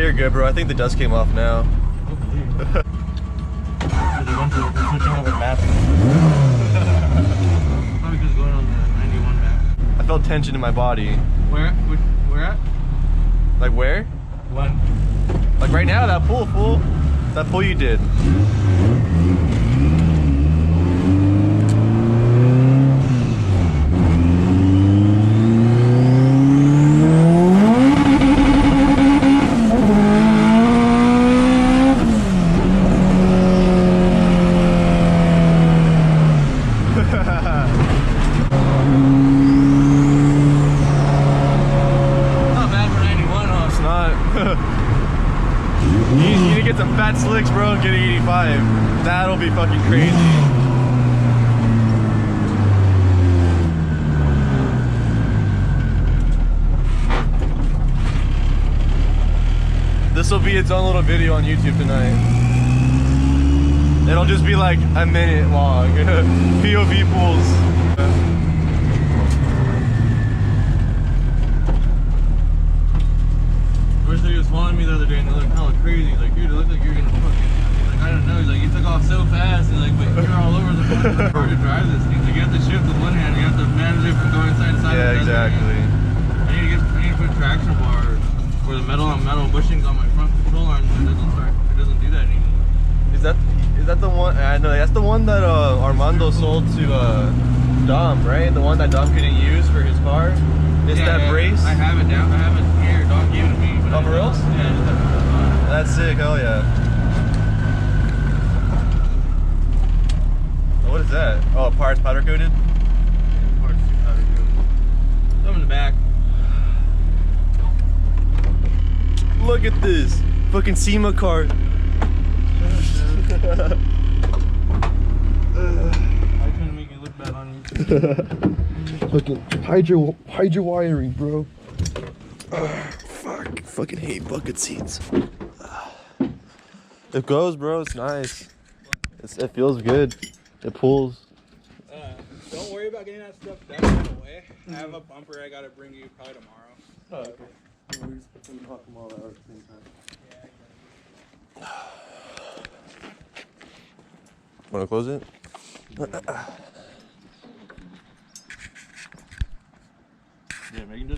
You're good, bro. I think the dust came off now. Probably just going on the 91 map. I felt tension in my body. Where at? Like where? When? Like right now, that pull, fool. That pull you did. You need to get some fat slicks, bro, and get an 85. That'll be fucking crazy. This will be its own little video on YouTube tonight. It'll just be like a minute long. POV pools. He was following me the other day and it looked hella crazy. He's like, dude, it looked like you're gonna fucking. He's like, I don't know. He's like, you took off so fast. He's like, but you're all over the place. It's hard to drive this thing. So you have to shift with one hand. You have to manage it from going side to side. Yeah, exactly. I need to put a traction bar for the metal on metal bushings on my front control arm. It doesn't do that anymore. Is that the one? I know that's the one that Armando sold to Dom, right? The one that Dom couldn't use for his car. It's that brace. I have it down. I have it here. Dom gave it to me. Oh, for reals? Yeah. That's sick. Hell yeah. What is that? Oh, parts powder coated? Parts powder coated. Some in the back. Look at this. Fucking Sema car. I trying to make it look bad on YouTube. Fucking hydro wiring, bro. Fuck. Fucking hate bucket seats. It goes, bro. It's nice. It feels good. It pulls. Don't worry about getting that stuff that out of the way. I have a bumper I gotta bring you probably tomorrow. Oh, okay. We just talk them all out at the same time. Wanna close it? Yeah, Megan just